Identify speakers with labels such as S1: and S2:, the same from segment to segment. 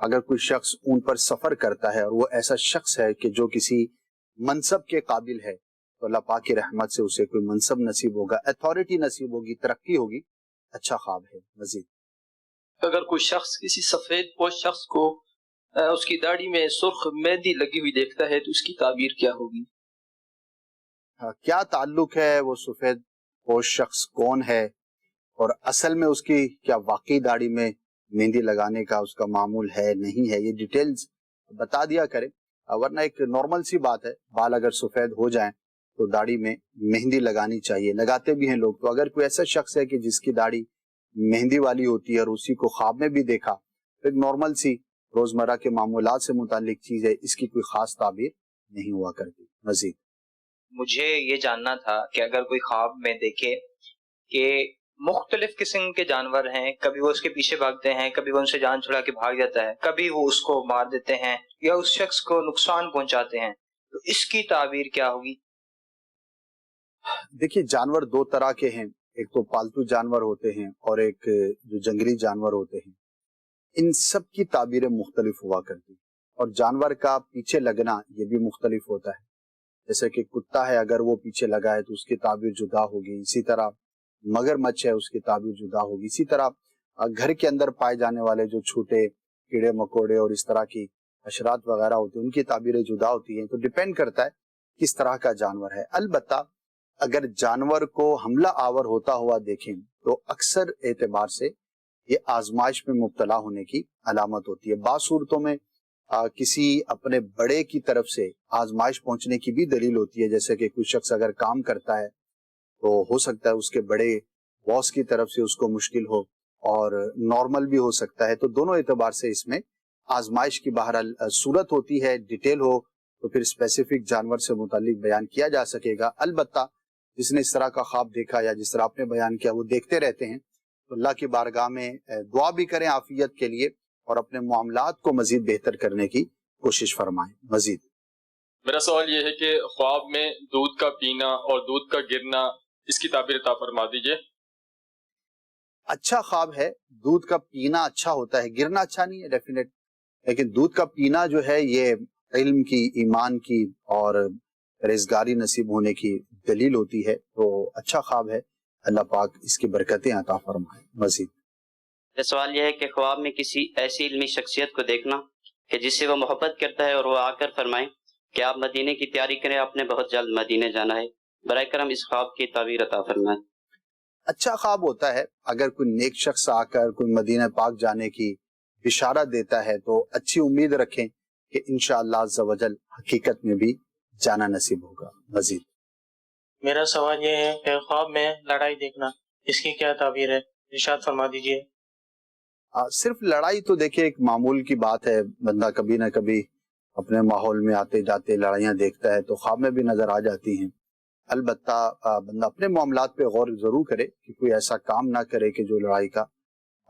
S1: اگر کوئی شخص اونٹ پر سفر کرتا ہے اور وہ ایسا شخص ہے کہ جو کسی منصب کے قابل ہے تو اللہ پاک کی رحمت سے اسے کوئی منصب نصیب ہوگا، اتھارٹی نصیب ہوگی، ترقی ہوگی، اچھا خواب ہے۔ مزید
S2: اگر کوئی شخص کسی سفید پوش شخص کو اس کی داڑھی میں سرخ مہندی لگی ہوئی دیکھتا ہے تو اس کی تعبیر کیا ہوگی؟
S1: کیا تعلق ہے وہ سفید پوش شخص کون ہے اور اصل میں اس کی کیا واقعی داڑھی میں مہندی لگانے کا اس کا معمول ہے نہیں ہے، یہ ڈیٹیلز بتا دیا کریں، ورنہ ایک نارمل سی بات ہے، بال اگر سفید ہو جائیں تو داڑھی میں مہندی لگانی چاہیے، لگاتے بھی ہیں لوگ۔ تو اگر کوئی ایسا شخص ہے کہ جس کی داڑھی مہندی والی ہوتی ہے اور اسی کو خواب میں بھی دیکھا، تو ایک نارمل سی روزمرہ کے معمولات سے متعلق چیز ہے، اس کی کوئی خاص تعبیر نہیں ہوا کرتی۔ مزید
S3: مجھے یہ جاننا تھا کہ اگر کوئی خواب میں دیکھے کہ مختلف قسم کے جانور ہیں، کبھی وہ اس کے پیچھے بھاگتے ہیں، کبھی وہ ان سے جان چھڑا کے بھاگ جاتا ہے، کبھی وہ اس کو مار دیتے ہیں یا اس شخص کو نقصان پہنچاتے ہیں، تو اس کی تعبیر کیا ہوگی؟
S1: دیکھیے، جانور دو طرح کے ہیں، ایک تو پالتو جانور ہوتے ہیں اور ایک جو جنگلی جانور ہوتے ہیں، ان سب کی تعبیریں مختلف ہوا کرتی ہیں، اور جانور کا پیچھے لگنا یہ بھی مختلف ہوتا ہے۔ جیسے کہ کتا ہے، اگر وہ پیچھے لگا ہے تو اس کی تعبیر جدا ہوگی، اسی طرح مگرمچھ ہے، اس کی تعبیر جدا ہوگی، اسی طرح گھر کے اندر پائے جانے والے جو چھوٹے کیڑے مکوڑے اور اس طرح کی حشرات وغیرہ ہوتے ہیں، ان کی تعبیریں جدا ہوتی ہیں۔ تو ڈیپینڈ کرتا ہے کس طرح کا جانور ہے۔ البتہ اگر جانور کو حملہ آور ہوتا ہوا دیکھیں تو اکثر اعتبار سے یہ آزمائش میں مبتلا ہونے کی علامت ہوتی ہے۔ بعض صورتوں میں کسی اپنے بڑے کی طرف سے آزمائش پہنچنے کی بھی دلیل ہوتی ہے، جیسے کہ کوئی شخص اگر کام کرتا ہے تو ہو سکتا ہے اس کے بڑے باس کی طرف سے اس کو مشکل ہو، اور نارمل بھی ہو سکتا ہے۔ تو دونوں اعتبار سے اس میں آزمائش کی بہرحال صورت ہوتی ہے، ڈیٹیل ہو تو پھر اسپیسیفک جانور سے متعلق بیان کیا جا سکے گا۔ البتہ جس نے اس طرح کا خواب دیکھا یا جس طرح آپ نے بیان کیا وہ دیکھتے رہتے ہیں، تو اللہ کی بارگاہ میں دعا بھی کریں عافیت کے لیے اور اپنے معاملات کو مزید بہتر کرنے کی کوشش فرمائیں۔ مزید
S4: میرا سوال یہ ہے کہ خواب میں دودھ کا پینا اور دودھ کا گرنا، اس کی تعبیر عطا فرما دیجئے۔
S1: اچھا خواب ہے، دودھ کا پینا اچھا ہوتا ہے، گرنا اچھا نہیں ہے ڈیفینیٹ، لیکن دودھ کا پینا جو ہے یہ علم کی، ایمان کی اور رزگاری نصیب ہونے کی دلیل ہوتی ہے، تو اچھا خواب ہے، اللہ پاک اس کی برکتیں عطا فرمائے۔ مزید
S5: سوال یہ ہے کہ خواب میں کسی ایسی علمی شخصیت کو دیکھنا کہ جس سے وہ محبت کرتا ہے اور وہ آ کر فرمائے کہ آپ مدینے کی تیاری کریں، آپ نے بہت جلد مدینے جانا ہے، برائے کرم اس خواب کی تعبیر عطا فرمائیں۔
S1: اچھا خواب ہوتا ہے اگر کوئی نیک شخص آ کر کوئی مدینہ پاک جانے کی بشارت دیتا ہے، تو اچھی امید رکھیں کہ انشاءاللہ عز و جل حقیقت میں بھی جانا نصیب ہوگا۔ مزید
S2: میرا سوال یہ ہے کہ خواب میں لڑائی دیکھنا، اس کی کیا تعبیر ہے؟ ارشاد فرما دیجیے۔
S1: صرف لڑائی تو دیکھیں ایک معمول کی بات ہے، بندہ کبھی نہ کبھی اپنے ماحول میں آتے جاتے لڑائیاں دیکھتا ہے تو خواب میں بھی نظر آ جاتی ہیں۔ البتہ بندہ اپنے معاملات پہ غور ضرور کرے کہ کوئی ایسا کام نہ کرے کہ جو لڑائی کا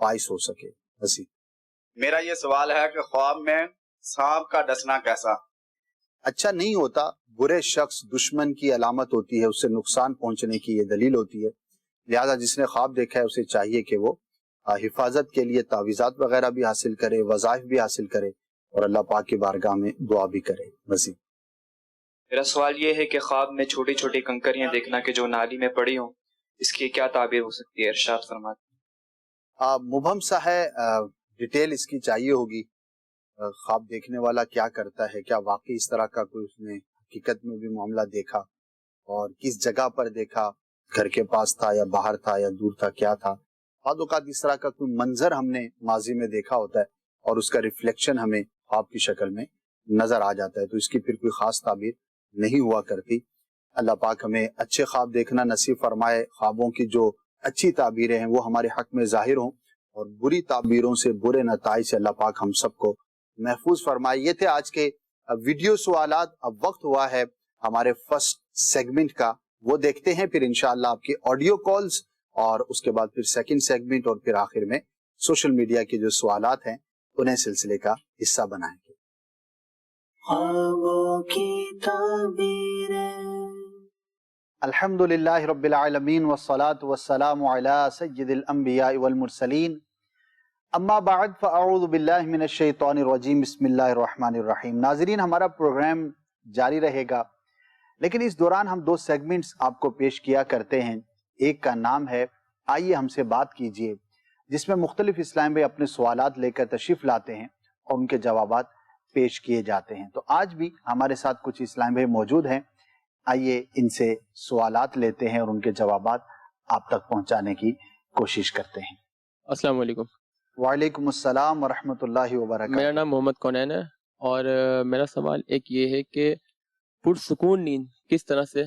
S1: باعث ہو سکے۔ مزید
S6: میرا یہ سوال ہے کہ خواب میں سانپ کا ڈسنا کیسا؟
S1: اچھا نہیں ہوتا، برے شخص دشمن کی علامت ہوتی ہے، اس سے نقصان پہنچنے کی یہ دلیل ہوتی ہے، لہذا جس نے خواب دیکھا ہے اسے چاہیے کہ وہ حفاظت کے لیے تعویذات وغیرہ بھی حاصل کرے، وظائف بھی حاصل کرے اور اللہ پاک کی بارگاہ میں دعا بھی کرے۔ مزید
S7: میرا سوال یہ ہے کہ خواب میں چھوٹی چھوٹی کنکریاں دیکھنا کہ جو نالی میں پڑی ہوں، اس کی کیا تعبیر ہو سکتی ہے؟ ارشاد فرماتے۔
S1: مبہم سا ہے، ڈیٹیل اس کی چاہیے ہوگی، خواب دیکھنے والا کیا کرتا ہے، کیا واقعی اس طرح کا کوئی اس نے حقیقت میں بھی معاملہ دیکھا اور کس جگہ پر دیکھا، گھر کے پاس تھا یا باہر تھا یا دور تھا، کیا تھا۔ بعض اوقات اس طرح کا کوئی منظر ہم نے ماضی میں دیکھا ہوتا ہے اور اس کا ریفلیکشن ہمیں خواب کی شکل میں نظر آ جاتا ہے، تو اس کی پھر کوئی خاص تعبیر نہیں ہوا کرتی۔ اللہ پاک ہمیں اچھے خواب دیکھنا نصیب فرمائے، خوابوں کی جو اچھی تعبیریں ہیں وہ ہمارے حق میں ظاہر ہوں اور بری تعبیروں سے، برے نتائج سے اللہ پاک ہم سب کو محفوظ فرمائے۔ یہ تھے آج کے ویڈیو سوالات۔ اب وقت ہوا ہے ہمارے فرسٹ سیگمنٹ کا، وہ دیکھتے ہیں، پھر انشاءاللہ آپ کی آڈیو کالز اور اس کے بعد پھر سیکنڈ سیگمنٹ اور پھر آخر میں سوشل میڈیا کے جو سوالات ہیں انہیں سلسلے کا حصہ بنائیں گے۔
S8: خوابوں کی تعبیریں۔
S1: الحمدللہ رب العالمین والصلاة والسلام علی سید الانبیاء والمرسلین اما بعد فاعوذ باللہ من الشیطان الرجیم بسم اللہ الرحمن الرحیم. ناظرین، ہمارا پروگرام جاری رہے گا، لیکن اس دوران ہم 2 سیگمنٹس آپ کو پیش کیا کرتے ہیں. ایک کا نام ہے آئیے ہم سے بات کیجئے، جس میں مختلف اسلام بھائی اپنے سوالات لے کر تشریف لاتے ہیں اور ان کے جوابات پیش کیے جاتے ہیں. تو آج بھی ہمارے ساتھ کچھ اسلام بھائی موجود ہیں. آئیے ان سے سوالات لیتے ہیں اور ان کے جوابات آپ تک پہنچانے کی کوشش کرتے ہیں.
S9: السلام علیکم.
S1: وعلیکم السلام ورحمۃ اللہ وبرکاتہ.
S9: میرا نام محمد کونین ہے اور میرا سوال ایک یہ ہے کہ پرسکون نیند کس طرح سے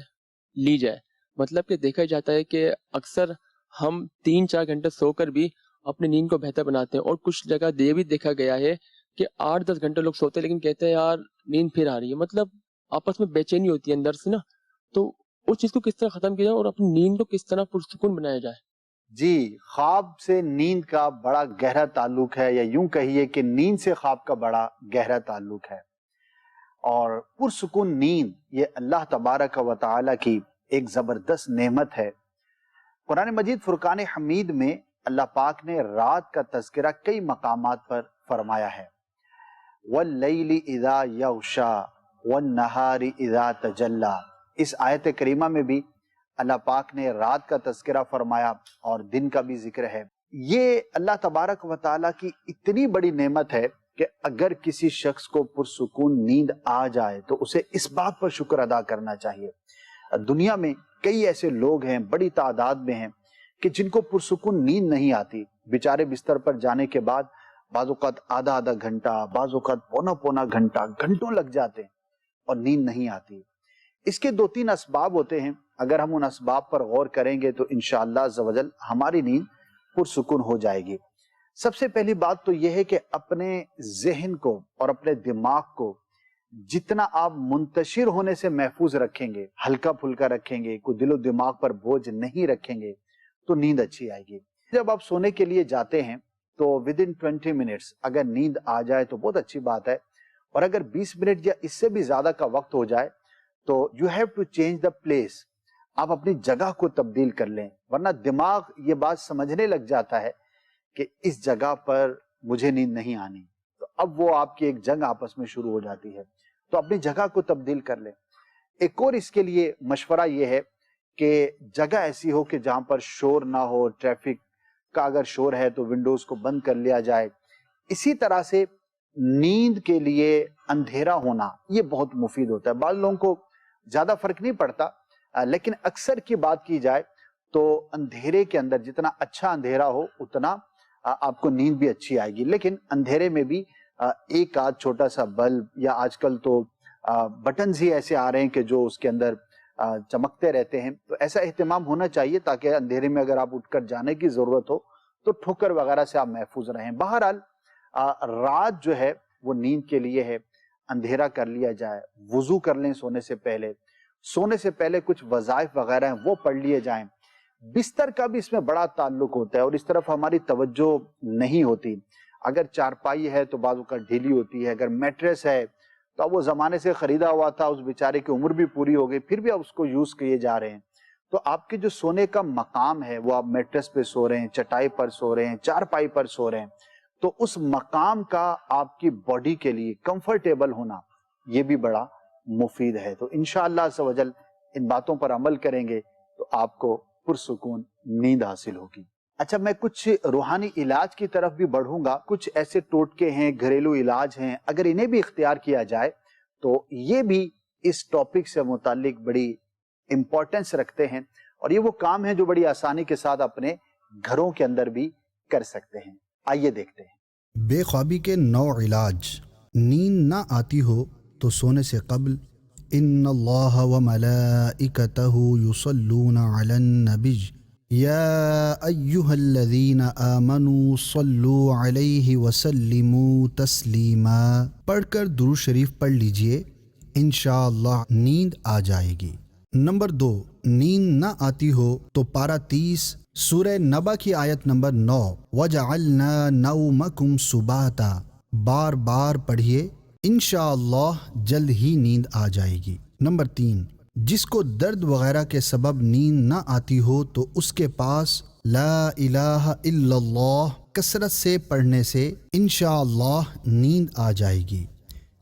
S9: لی جائے. مطلب کہ دیکھا جاتا ہے کہ اکثر ہم 3-4 گھنٹے سو کر بھی اپنی نیند کو بہتر بناتے ہیں، اور کچھ جگہ یہ بھی دیکھا گیا ہے کہ 8-10 گھنٹے لوگ سوتے ہیں لیکن کہتے ہیں یار نیند پھر آ رہی ہے. مطلب آپس میں بے چینی ہوتی ہے اندر سے نا. تو اس چیز کو کس طرح ختم کیا جائے اور اپنی نیند کو کس طرح پرسکون بنایا جائے؟
S1: جی، خواب سے نیند کا بڑا گہرا تعلق ہے، یا یوں کہیے کہ نیند سے خواب کا بڑا گہرا تعلق ہے. اور پرسکون نیند یہ اللہ تبارک و تعالی کی ایک زبردست نعمت ہے. قرآن مجید فرقان حمید میں اللہ پاک نے رات کا تذکرہ کئی مقامات پر فرمایا ہے. وَاللَّيْلِ إِذَا يَغْشَى وَالنَّهَارِ إِذَا تَجَلَّى. اس آیت کریمہ میں بھی اللہ پاک نے رات کا تذکرہ فرمایا اور دن کا بھی ذکر ہے. یہ اللہ تبارک و تعالیٰ کی اتنی بڑی نعمت ہے کہ اگر کسی شخص کو پرسکون نیند آ جائے تو اسے اس بات پر شکر ادا کرنا چاہیے. دنیا میں کئی ایسے لوگ ہیں، بڑی تعداد میں ہیں، کہ جن کو پرسکون نیند نہیں آتی. بیچارے بستر پر جانے کے بعد بعض اوقات آدھا گھنٹہ، بعض اوقات پونا گھنٹہ، گھنٹوں لگ جاتے ہیں اور نیند نہیں آتی. اس کے 2-3 اسباب ہوتے ہیں. اگر ہم ان اسباب پر غور کریں گے تو انشاءاللہ عزوجل ہماری نیند پرسکون ہو جائے گی. سب سے پہلی بات تو یہ ہے کہ اپنے ذہن کو اور اپنے دماغ کو جتنا آپ منتشر ہونے سے محفوظ رکھیں گے، ہلکا پھلکا رکھیں گے، کوئی دل و دماغ پر بوجھ نہیں رکھیں گے، تو نیند اچھی آئے گی. جب آپ سونے کے لیے جاتے ہیں تو ودن 20 منٹس اگر نیند آ جائے تو بہت اچھی بات ہے. اور اگر 20 منٹ یا اس سے بھی زیادہ کا وقت ہو جائے تو you have to change the place. آپ اپنی جگہ کو تبدیل کر لیں، ورنہ دماغ یہ بات سمجھنے لگ جاتا ہے کہ اس جگہ پر مجھے نیند نہیں آنی، تو اب وہ آپ کی ایک جنگ آپس میں شروع ہو جاتی ہے. تو اپنی جگہ کو تبدیل کر لیں. ایک اور اس کے لیے مشورہ یہ ہے کہ جگہ ایسی ہو کہ جہاں پر شور نہ ہو. ٹریفک کا اگر شور ہے تو ونڈوز کو بند کر لیا جائے. اسی طرح سے نیند کے لیے اندھیرا ہونا یہ بہت مفید ہوتا ہے. بعض لوگوں کو زیادہ فرق نہیں پڑتا، لیکن اکثر کی بات کی جائے تو اندھیرے کے اندر جتنا اچھا اندھیرا ہو اتنا آپ کو نیند بھی اچھی آئے گی. لیکن اندھیرے میں بھی ایک آدھ چھوٹا سا بلب، یا آج کل تو بٹنز ہی ایسے آ رہے ہیں کہ جو اس کے اندر چمکتے رہتے ہیں، تو ایسا اہتمام ہونا چاہیے تاکہ اندھیرے میں اگر آپ اٹھ کر جانے کی ضرورت ہو تو ٹھوکر وغیرہ سے آپ محفوظ رہیں. بہرحال رات جو ہے وہ نیند کے لیے ہے. اندھیرا کر لیا جائے، وضو کر لیں سونے سے پہلے کچھ وظائف وغیرہ ہیں وہ پڑھ لیے جائیں. بستر کا بھی اس میں بڑا تعلق ہوتا ہے اور اس طرف ہماری توجہ نہیں ہوتی. اگر چارپائی ہے تو بعض اوقات ڈھیلی ہوتی ہے، اگر میٹریس ہے تو اب وہ زمانے سے خریدا ہوا تھا، اس بیچارے کی عمر بھی پوری ہو گئی، پھر بھی آپ اس کو یوز کیے جا رہے ہیں. تو آپ کے جو سونے کا مقام ہے وہ آپ میٹریس پہ سو رہے ہیں، چٹائی پر سو رہے ہیں، چارپائی پر سو رہے ہیں، تو اس مقام کا آپ کی باڈی کے لیے کمفرٹیبل ہونا یہ بھی بڑا مفید ہے. تو انشاءاللہ عز و جل ان باتوں پر عمل کریں گے تو آپ کو پرسکون نیند حاصل ہوگی. اچھا، میں کچھ روحانی علاج کی طرف بھی بڑھوں گا. کچھ ایسے ٹوٹکے ہیں، گھریلو علاج ہیں، اگر انہیں بھی اختیار کیا جائے تو یہ بھی اس ٹاپک سے متعلق بڑی امپورٹنس رکھتے ہیں، اور یہ وہ کام ہے جو بڑی آسانی کے ساتھ اپنے گھروں کے اندر بھی کر سکتے ہیں. آئیے دیکھتے ہیں.
S10: بے خوابی کے 9 علاج. نیند نہ آتی ہو تو سونے سے قبل ان اللہ وملائکتہ یصلون علی النبی یا ایہا الذین آمنوا صلوا علیہ وسلموا تسلیما پڑھ کر درود شریف پڑھ لیجئے، انشاءاللہ نیند آ جائے گی. نمبر 2، نیند نہ آتی ہو تو پارہ 30 سورہ نبا کی آیت نمبر 9 وَجَعَلْنَا نَوْمَكُمْ سُبَاتًا بار بار پڑھیے، انشاءاللہ جلد ہی نیند آ جائے گی. نمبر 3، جس کو درد وغیرہ کے سبب نیند نہ آتی ہو تو اس کے پاس لا الہ الا اللہ کثرت سے پڑھنے سے انشاءاللہ نیند آ جائے گی۔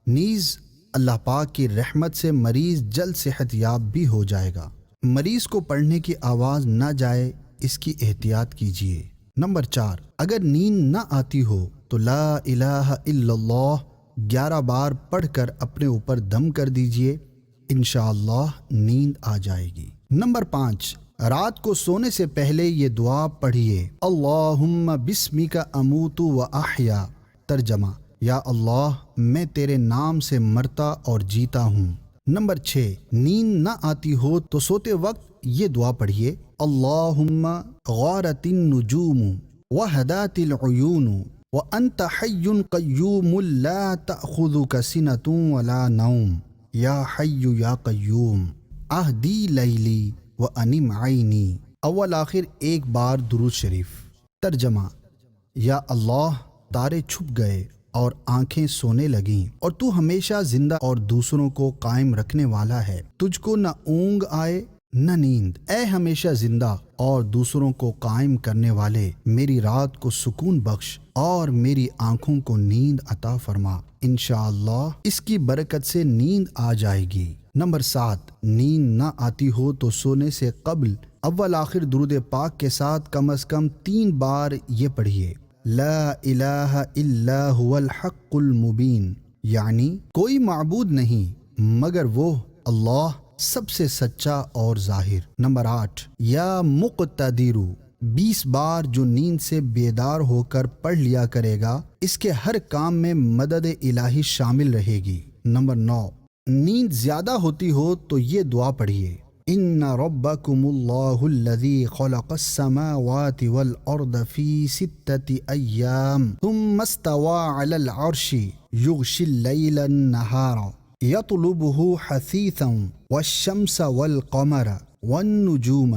S10: نیز اللہ پاک کی رحمت سے مریض جلد صحت یاب بھی ہو جائے گا۔ مریض کو پڑھنے کی آواز نہ جائے، اس کی احتیاط کیجیے۔ نمبر 4، اگر نیند نہ آتی ہو تو لا الہ الا اللہ 11 بار پڑھ کر اپنے اوپر دم کر دیجئے، انشاءاللہ نیند آ جائے گی۔ نمبر 5، رات کو سونے سے پہلے یہ دعا پڑھیے، اللہم بسمک اموت و احیا۔ ترجمہ، یا اللہ میں تیرے نام سے مرتا اور جیتا ہوں۔ نمبر 6، نیند نہ آتی ہو تو سوتے وقت یہ دعا پڑھیے، اللہم غارت النجوم وہدات العیون وانت حی قیوم لا تأخذک سنۃ ولا نوم یا حی یا قیوم اہدی لیلی وانم عینی۔ اول آخر ایک بار درود شریف۔ ترجمہ، یا اللہ تارے چھپ گئے اور آنکھیں سونے لگیں، اور تو ہمیشہ زندہ اور دوسروں کو قائم رکھنے والا ہے، تجھ کو نہ اونگ آئے نہ نیند۔ اے ہمیشہ زندہ اور دوسروں کو قائم کرنے والے، میری رات کو سکون بخش اور میری آنکھوں کو نیند عطا فرما، انشاءاللہ اس کی برکت سے نیند آ جائے گی۔ نمبر 7، نیند نہ آتی ہو تو سونے سے قبل اول آخر درود پاک کے ساتھ کم از کم 3 بار یہ پڑھیے، لا الہ الا هو الحق المبین، یعنی کوئی معبود نہیں مگر وہ اللہ، سب سے سچا اور ظاہر۔ نمبر 8، یا مقتدر 20 بار جو نیند سے بیدار ہو کر پڑھ لیا کرے گا، اس کے ہر کام میں مدد الہی شامل رہے گی۔ نمبر 9، نیند زیادہ ہوتی ہو تو یہ دعا پڑھیے، ان ربکم اللہ الذی خلق السماوات والارض فی 6 ایام ثم استوى علی العرش یغشی اللیل النہار یطلبہ حثیثا والشمس والقمر والنجوم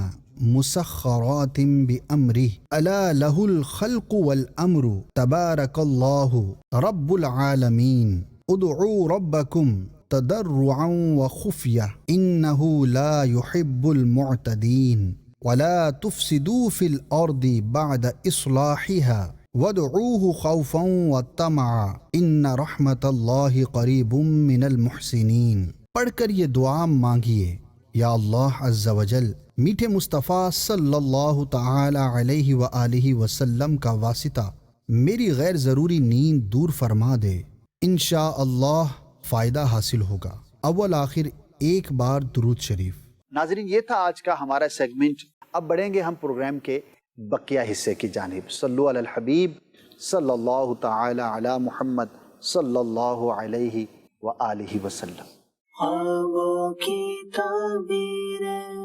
S10: مسخرات بأمرہ الا لہ الخلق والامر تبارک اللہ رب العالمین ادعوا ربکم تضرعا وخفیہ انہ لا يحب المعتدین ولا تفسدوا فی الارض بعد اصلاحها وادعوه خوفا وطمعا ان رحمت اللہ قریب من المحسنین۔ پڑھ کر یہ دعا مانگیے، یا اللہ عز و جل میٹھے مصطفیٰ صلی اللہ تعالی علیہ وآلہ وسلم کا واسطہ میری غیر ضروری نیند دور فرما دے، انشاءاللہ فائدہ حاصل ہوگا۔ اول آخر ایک بار درود شریف۔
S1: ناظرین، یہ تھا آج کا ہمارا سیگمنٹ۔ اب بڑھیں گے ہم پروگرام کے بقیہ حصے کی جانب۔ صلو علی الحبیب صلی اللہ تعالی علی محمد صلی اللہ علیہ وآلہ وسلم۔
S8: خوابوں کی تعبیریں۔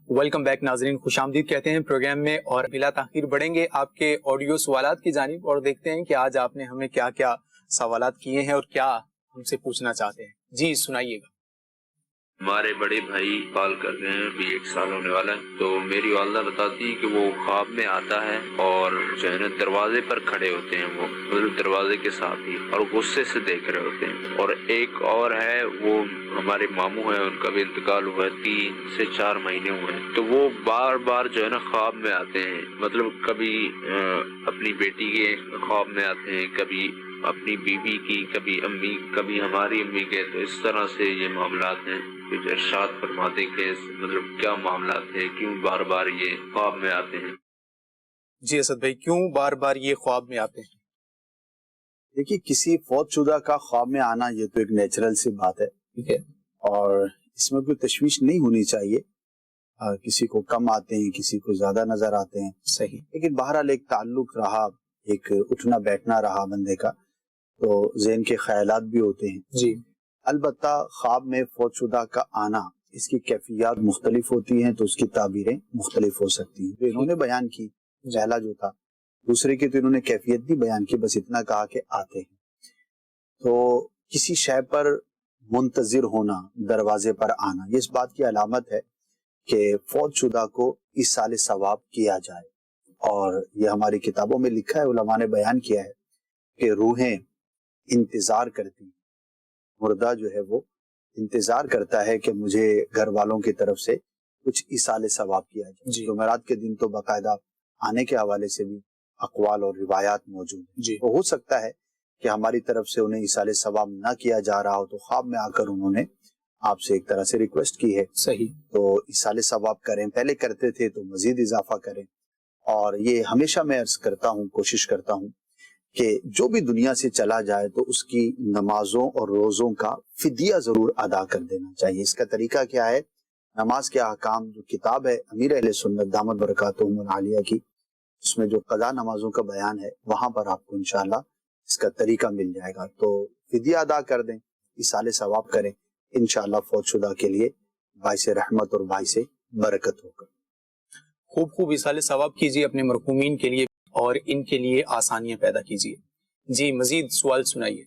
S11: ویلکم بیک ناظرین، خوش آمدید کہتے ہیں پروگرام میں، اور بلا تاخیر بڑھیں گے آپ کے آڈیو سوالات کی جانب اور دیکھتے ہیں کہ آج آپ نے ہمیں کیا کیا سوالات کیے ہیں اور کیا ہم سے پوچھنا چاہتے ہیں۔ جی سنائیے گا۔
S12: ہمارے بڑے بھائی کال کر رہے ہیں، ابھی 1 سال ہونے والا ہے، تو میری والدہ بتاتی ہے کہ وہ خواب میں آتا ہے اور جو ہے نا دروازے پر کھڑے ہوتے ہیں، وہ مطلب دروازے کے ساتھ ہی، اور غصے سے دیکھ رہے ہوتے ہیں۔ اور ایک اور ہے، وہ ہمارے ماموں ہیں، ان کا بھی انتقال ہوا ہے، 3 سے 4 مہینے ہوئے ہیں، تو وہ بار بار جو ہے نا خواب میں آتے ہیں، مطلب کبھی اپنی بیٹی کے خواب میں آتے ہیں، کبھی اپنی بیوی کی، کبھی امی، کبھی ہماری امی کے، تو اس طرح سے یہ معاملات ہیں۔ کچھ ارشاد فرما دیں کہ مطلب کیا معاملات ہیں، کیوں بار بار یہ خواب میں آتے ہیں؟
S11: جی اسد بھائی، کیوں بار بار یہ خواب میں آتے ہیں؟
S1: دیکھیے، کسی فوت شدہ کا خواب میں آنا یہ تو ایک نیچرل سی بات ہے، ٹھیک ہے، اور اس میں کوئی تشویش نہیں ہونی چاہیے۔ کسی کو کم آتے ہیں، کسی کو زیادہ نظر آتے ہیں،
S11: صحیح،
S1: لیکن بہرحال ایک تعلق رہا، ایک اٹھنا بیٹھنا رہا بندے کا، تو ذہن کے خیالات بھی ہوتے ہیں۔
S11: جی،
S1: البتہ خواب میں فوت شدہ کا آنا، اس کی کیفیات مختلف ہوتی ہیں، تو اس کی تعبیریں مختلف ہو سکتی ہیں۔ تو انہوں نے بیان کی پہلا جو تھا، دوسرے کی تو انہوں نے کیفیت بھی بیان کی، بس اتنا کہا کہ آتے ہیں۔ تو کسی شے پر منتظر ہونا، دروازے پر آنا، یہ اس بات کی علامت ہے کہ فوت شدہ کو ایصال ثواب کیا جائے، اور یہ ہماری کتابوں میں لکھا ہے، علماء نے بیان کیا ہے کہ روحیں انتظار کرتی ہیں، مردہ جو ہے وہ انتظار کرتا ہے کہ مجھے گھر والوں کی طرف سے کچھ ایصال ثواب کیا جائے۔ جمعرات کے دن تو باقاعدہ آنے کے حوالے سے بھی اقوال اور روایات موجود ہیں.
S11: جی.
S1: تو ہو سکتا ہے کہ ہماری طرف سے انہیں ایصال ثواب نہ کیا جا رہا ہو تو خواب میں آ کر انہوں نے آپ سے ایک طرح سے ریکویسٹ کی ہے.
S11: صحیح.
S1: تو ایصال ثواب کریں، پہلے کرتے تھے تو مزید اضافہ کریں. اور یہ ہمیشہ میں عرض کرتا ہوں، کوشش کرتا ہوں کہ جو بھی دنیا سے چلا جائے تو اس کی نمازوں اور روزوں کا فدیہ ضرور ادا کر دینا چاہیے. اس کا طریقہ کیا ہے؟ نماز کے احکام جو کتاب ہے امیر اہل سنت دامت برکاتہم العالیہ کی، اس میں جو قضا نمازوں کا بیان ہے وہاں پر آپ کو انشاءاللہ اس کا طریقہ مل جائے گا. تو فدیہ ادا کر دیں، ایصال ثواب کریں، انشاءاللہ فوت شدہ کے لیے باعث رحمت اور باعث برکت ہوگا.
S11: خوب خوب ایصال ثواب کیجیے اپنے مرحومین کے لیے اور ان کے لیے آسانیاں پیدا کیجیے. جی مزید سوال سنائیے.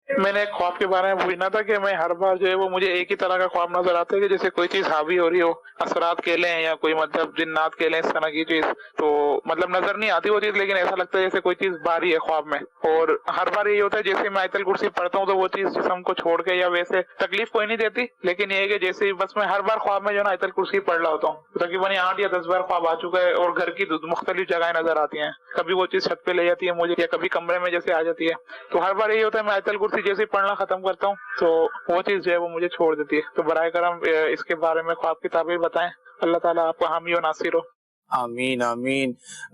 S13: میں نے ایک خواب کے بارے میں پوچھنا تھا کہ میں ہر بار جو ہے وہ مجھے ایک ہی طرح کا خواب نظر آتا ہے کہ جیسے کوئی چیز حاوی ہو رہی ہو، اثرات کہہ لیں یا کوئی مطلب جنات کہہ لیں، اس طرح کی چیز تو مطلب نظر نہیں آتی وہ چیز، لیکن ایسا لگتا ہے جیسے کوئی چیز باری ہے خواب میں. اور ہر بار یہ ہوتا ہے جیسے میں آیت الکرسی پڑھتا ہوں تو وہ چیز جسم کو چھوڑ کے یا ویسے تکلیف کوئی نہیں دیتی، لیکن یہ ہے کہ جیسے بس میں ہر بار خواب میں جو ہے نا آیت الکرسی پڑھ رہا ہوتا ہوں. تقریباً 8 یا 10 بار خواب آ چکا ہے اور گھر کی مختلف جگہیں نظر آتی ہیں. کبھی وہ چیز چھت پہ لے جاتی ہے مجھے یا کبھی کمرے میں جیسے آ جاتی ہے. تو ہر بار یہی ہوتا ہے میں آیت الکرسی جیسے پڑھنا ختم کرتا ہوں تو وہ چیز جو ہے وہ مجھے چھوڑ دیتی ہے. تو برائے کرم اس کے بارے میں خواب کی تعبیر بتائیں. اللہ تعالیٰ آپ کو حامی و ناصر ہو.
S11: آمین آمین.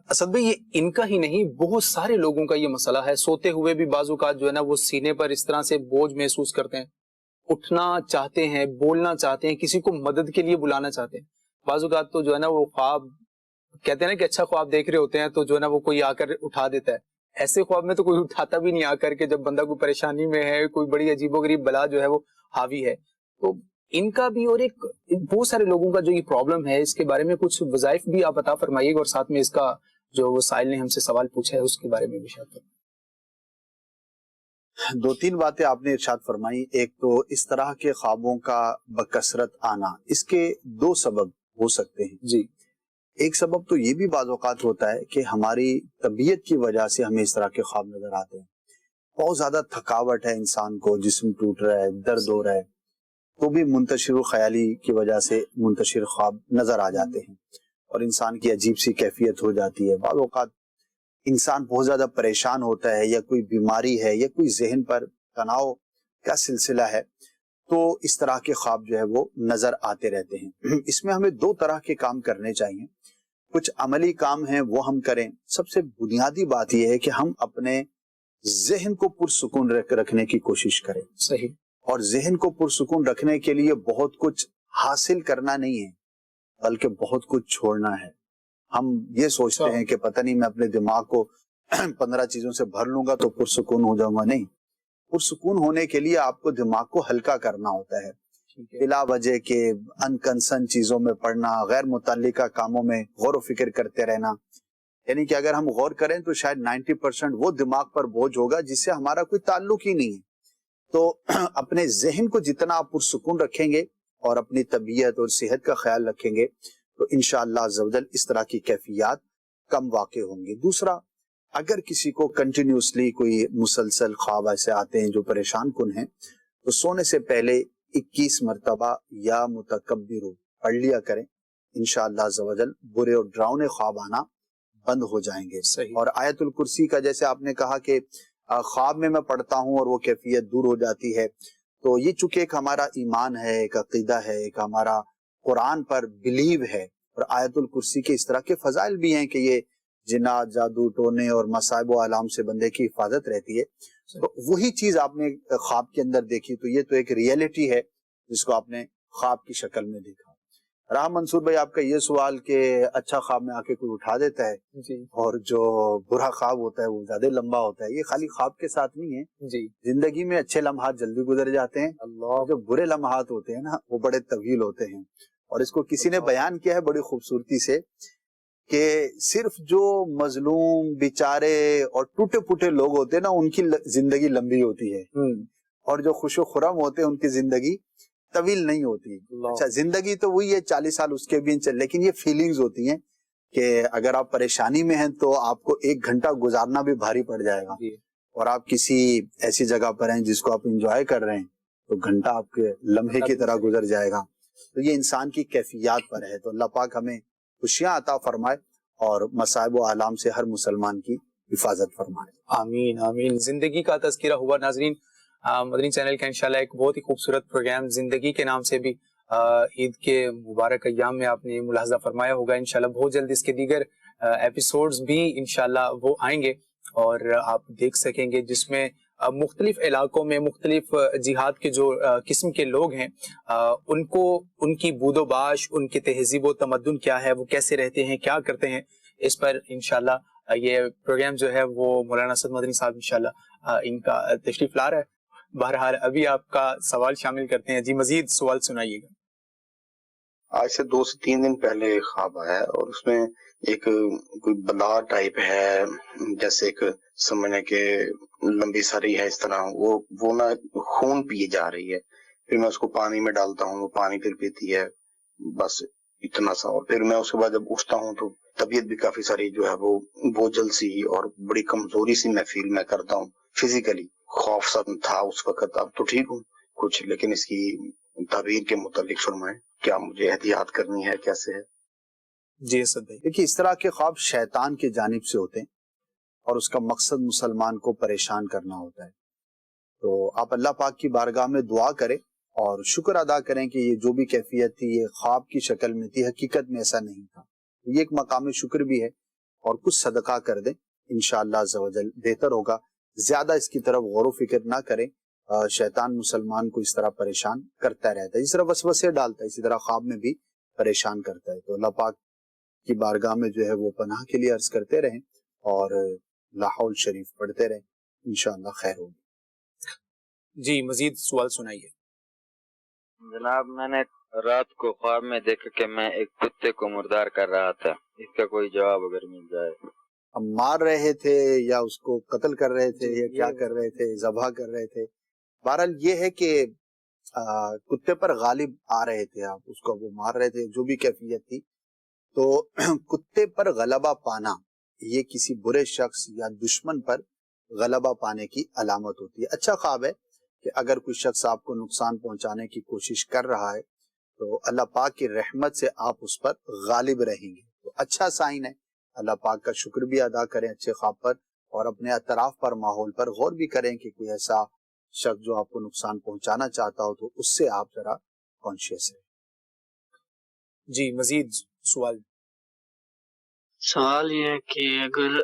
S11: اسد بھائی یہ ان کا ہی نہیں بہت سارے لوگوں کا یہ مسئلہ ہے. سوتے ہوئے بھی بعض اوقات جو ہے نا وہ سینے پر اس طرح سے بوجھ محسوس کرتے ہیں، اٹھنا چاہتے ہیں، بولنا چاہتے ہیں، کسی کو مدد کے لیے بلانا چاہتے ہیں. بعض اوقات تو جو ہے نا وہ خواب کہتے ہیں نا کہ اچھا خواب دیکھ رہے ہوتے ہیں تو جو ہے نا وہ کوئی آ کر اٹھا دیتا ہے. ایسے خواب میں تو کوئی اٹھاتا بھی نہیں آ کر کے جب بندہ کوئی پریشانی میں ہے، کوئی بڑی عجیب و غریب بلا جو ہے وہ حاوی ہے. تو ان کا بھی اور ایک بہت سارے لوگوں کا جو یہ پرابلم ہے اس کے بارے میں کچھ وظائف بھی آپ عطا فرمائیے گا اور ساتھ میں اس کا جو وہ سائل نے ہم سے سوال پوچھا ہے اس کے بارے میں بھی ارشاد فرمائیے.
S1: 2-3 باتیں آپ نے ارشاد فرمائی. ایک تو اس طرح کے خوابوں کا بکثرت آنا، اس کے 2 سبب ہو سکتے ہیں.
S11: جی.
S1: ایک سبب تو یہ بھی بعض اوقات ہوتا ہے کہ ہماری طبیعت کی وجہ سے ہمیں اس طرح کے خواب نظر آتے ہیں. بہت زیادہ تھکاوٹ ہے انسان کو، جسم ٹوٹ رہا ہے، درد ہو رہا ہے، تو بھی منتشر خیالی کی وجہ سے منتشر خواب نظر آ جاتے ہیں اور انسان کی عجیب سی کیفیت ہو جاتی ہے. بعض اوقات انسان بہت زیادہ پریشان ہوتا ہے یا کوئی بیماری ہے یا کوئی ذہن پر تناؤ کا سلسلہ ہے تو اس طرح کے خواب جو ہے وہ نظر آتے رہتے ہیں. اس میں ہمیں 2 طرح کے کام کرنے چاہیے. کچھ عملی کام ہیں وہ ہم کریں. سب سے بنیادی بات یہ ہے کہ ہم اپنے ذہن کو پرسکون رکھنے کی کوشش کریں.
S11: صحیح.
S1: اور ذہن کو پرسکون رکھنے کے لیے بہت کچھ حاصل کرنا نہیں ہے بلکہ بہت کچھ چھوڑنا ہے. ہم یہ سوچتے ہیں کہ پتہ نہیں میں اپنے دماغ کو 15 چیزوں سے بھر لوں گا تو پرسکون ہو جاؤں گا. نہیں، پرسکون ہونے کے لیے آپ کو دماغ کو ہلکا کرنا ہوتا ہے. بلا وجہ کے ان کنسرن چیزوں میں پڑھنا، غیر متعلقہ کاموں میں غور و فکر کرتے رہنا، یعنی کہ اگر ہم غور کریں تو شاید 90% وہ دماغ پر بوجھ ہوگا جس سے ہمارا کوئی تعلق ہی نہیں ہے. تو اپنے ذہن کو جتنا آپ پرسکون رکھیں گے اور اپنی طبیعت اور صحت کا خیال رکھیں گے تو انشاءاللہ عزوجل اس طرح کی کیفیات کم واقع ہوں گی. دوسرا، اگر کسی کو کنٹینیوسلی کوئی مسلسل خواب ایسے آتے ہیں جو پریشان کن ہیں تو سونے سے پہلے 21 مرتبہ یا متکبر پڑھ لیا کریں. انشاءاللہ عزوجل برے اور ڈراؤنے خواب آنا بند ہو جائیں گے. اور آیت الکرسی کا جیسے آپ نے کہا کہ خواب میں پڑھتا ہوں اور وہ کیفیت دور ہو جاتی ہے، تو یہ چونکہ ایک ہمارا ایمان ہے، ایک عقیدہ ہے، ایک ہمارا قرآن پر بلیو ہے. اور آیت الکرسی کے اس طرح کے فضائل بھی ہیں کہ یہ جنات، جادو ٹونے اور مصائب و آلام سے بندے کی حفاظت رہتی ہے. تو وہی چیز آپ نے خواب کے اندر دیکھی تو یہ تو ایک ریئلٹی ہے جس کو آپ نے خواب کی شکل میں دیکھا. رحم منصور بھائی، آپ کا یہ سوال کہ اچھا خواب میں آ کے کوئی اٹھا دیتا ہے
S11: جی،
S1: اور جو برا خواب ہوتا ہے وہ زیادہ لمبا ہوتا ہے، یہ خالی خواب کے ساتھ نہیں ہے
S11: جی.
S1: زندگی میں اچھے لمحات جلدی گزر جاتے ہیں، جو برے لمحات ہوتے ہیں نا وہ بڑے طویل ہوتے ہیں. اور اس کو کسی نے بیان کیا ہے بڑی خوبصورتی سے کہ صرف جو مظلوم بیچارے اور ٹوٹے پھوٹے لوگ ہوتے ہیں نا ان کی زندگی لمبی ہوتی ہے، اور جو خوش و خرم ہوتے ہیں ان کی زندگی طویل نہیں ہوتی. اچھا، زندگی تو وہی ہے 40 سال اس کے بھی، لیکن یہ فیلنگز ہوتی ہیں کہ اگر آپ پریشانی میں ہیں تو آپ کو 1 گھنٹہ گزارنا بھی بھاری پڑ جائے گا، اور آپ کسی ایسی جگہ پر ہیں جس کو آپ انجوائے کر رہے ہیں تو گھنٹہ آپ کے لمحے کی طرح گزر جائے گا. تو یہ انسان کی کیفیات پر ہے. تو اللہ پاک ہمیں خوشیاں عطا فرمائے اور مصائب و آلام سے ہر مسلمان کی حفاظت فرمائے.
S11: آمین آمین. زندگی کا تذکرہ ہوا ناظرین. مدنی چینل کا انشاءاللہ ایک بہت ہی خوبصورت پروگرام زندگی کے نام سے بھی عید کے مبارک ایام میں آپ نے ملاحظہ فرمایا ہوگا. انشاءاللہ بہت جلد اس کے دیگر ایپیسوڈز بھی انشاءاللہ وہ آئیں گے اور آپ دیکھ سکیں گے، جس میں مختلف علاقوں میں مختلف جہاد کے جو قسم کے لوگ ہیں ان کو ان کی بود و باش، ان کی تہذیب و تمدن کیا ہے، وہ کیسے رہتے ہیں، کیا کرتے ہیں، اس پر انشاءاللہ یہ پروگرام جو ہے وہ مولانا اسد مدنی صاحب انشاءاللہ ان کا تشریف لا رہا ہے. بہرحال ابھی آپ کا سوال شامل کرتے ہیں. جی مزید سوال سنائیے گا.
S14: آج سے 2 سے 3 دن پہلے خواب آیا اور اس میں ایک کوئی بلا ٹائپ ہے، جیسے ایک سمجھنے کے لمبی ساری ہے اس طرح، وہ نا خون پیے جا رہی ہے. پھر میں اس کو پانی میں ڈالتا ہوں، وہ پانی پھر پیتی ہے، بس اتنا سا. اور پھر میں اس کے بعد جب اٹھتا ہوں تو طبیعت بھی کافی ساری جو ہے وہ بوجھل سی اور بڑی کمزوری سی میں فیل میں کرتا ہوں فزیکلی. خوف سا تھا اس وقت، اب تو ٹھیک ہوں کچھ، لیکن اس کی تعبیر کے متعلق فرمائیں، کیا مجھے احتیاط کرنی ہے، کیسے ہے؟
S11: جی اسد بھائی.
S1: دیکھیے اس طرح کے خواب شیطان کی جانب سے ہوتے ہیں اور اس کا مقصد مسلمان کو پریشان کرنا ہوتا ہے. تو آپ اللہ پاک کی بارگاہ میں دعا کریں اور شکر ادا کریں کہ یہ جو بھی کیفیت تھی یہ خواب کی شکل میں تھی، حقیقت میں ایسا نہیں تھا. یہ ایک مقام شکر بھی ہے، اور کچھ صدقہ کر دیں انشاءاللہ عز و جل بہتر ہوگا. زیادہ اس کی طرف غور و فکر نہ کریں. شیطان مسلمان کو اس طرح پریشان کرتا رہتا ہے، جس طرح وسوسے ڈالتا ہے اسی طرح خواب میں بھی پریشان کرتا ہے. تو اللہ پاک کی بارگاہ میں جو ہے وہ پناہ کے لیے عرض کرتے رہیں اور لا حول شریف پڑھتے رہیں، انشاءاللہ خیر ہوگی.
S11: جی مزید سوال سنائیے.
S15: جناب میں نے رات کو خواب میں دیکھا کہ میں ایک کتے کو مردار کر رہا تھا، اس کا کوئی جواب اگر مل جائے.
S1: ہم مار رہے تھے یا اس کو قتل کر رہے تھے یا کیا کر رہے تھے، ذبح کر رہے تھے؟ بہرحال یہ ہے کہ کتے پر غالب آ رہے تھے، آپ اس کو وہ مار رہے تھے، جو بھی کیفیت تھی. تو کتے پر غلبہ پانا یہ کسی برے شخص یا دشمن پر غلبہ پانے کی علامت ہوتی ہے. اچھا خواب ہے کہ اگر کوئی شخص آپ کو نقصان پہنچانے کی کوشش کر رہا ہے تو اللہ پاک کی رحمت سے آپ اس پر غالب رہیں گے، تو اچھا سائن ہے. اللہ پاک کا شکر بھی ادا کریں اچھے خواب پر، اور اپنے اطراف پر ماحول پر غور بھی کریں کہ کوئی ایسا شخص جو آپ کو نقصان پہنچانا چاہتا ہو تو اس سے آپ ذرا کانشیس رہیں.
S11: جی مزید سوال.
S16: سوال یہ ہے کہ اگر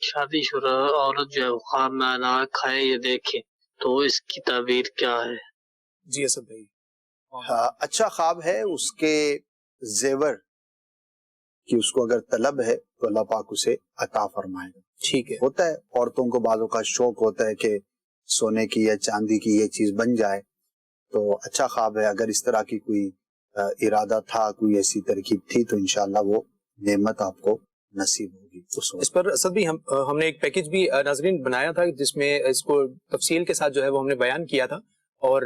S16: شادی شدہ عورت جو ہے خواب میں انار کھائے یا دیکھے تو اس کی تعبیر کیا ہے؟
S11: جی اسد بھائی.
S1: اچھا خواب ہے. اس کے زیور کہ اس کو اگر طلب ہے تو اللہ پاک اسے عطا فرمائے گا.
S11: ٹھیک ہے.
S1: ہوتا ہے عورتوں کو بعضوں کا شوق ہوتا ہے کہ سونے کی یا چاندی کی یہ چیز بن جائے، تو اچھا خواب ہے. اگر اس طرح کی کوئی ارادہ تھا، کوئی ایسی ترکیب تھی تو انشاءاللہ وہ نعمت آپ کو نصیب ہوگی.
S11: اس پر اسد بھی ہم نے ایک پیکج بھی ناظرین بنایا تھا جس میں اس کو تفصیل کے ساتھ جو ہے وہ ہم نے بیان کیا تھا، اور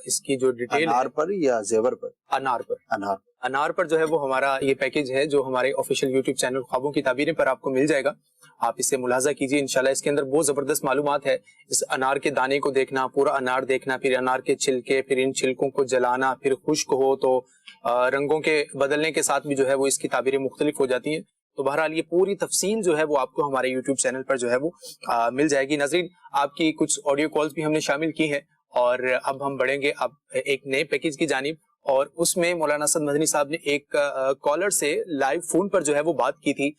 S11: اس کی جو ڈیٹیل
S1: انار پر یا زیور پر؟
S11: انار پر جو ہے وہ ہمارا یہ پیکج ہے جو ہمارے آفیشیل یوٹیوب چینل خوابوں کی تعبیریں پر آپ کو مل جائے گا. آپ اسے ملاحظہ کیجئے انشاءاللہ. اس کے اندر بہت زبردست معلومات ہے. اس انار کے دانے کو دیکھنا، پورا انار دیکھنا، پھر انار کے چھلکے، پھر ان چھلکوں کو جلانا، پھر خشک ہو تو رنگوں کے بدلنے کے ساتھ بھی جو ہے وہ اس کی تعبیریں مختلف ہو جاتی ہیں. تو بہرحال یہ پوری تفصیل جو ہے وہ آپ کو ہمارے یوٹیوب چینل پر جو ہے وہ مل جائے گی. ناظرین آپ کی کچھ آڈیو کالز بھی ہم نے شامل کی ہیں، اور اب ہم بڑھیں گے اب ایک نئے پیکج کی جانب، اور اس میں مولانا اسد مدنی صاحب نے ایک کالر سے لائیو فون پر جو ہے وہ بات کی تھی.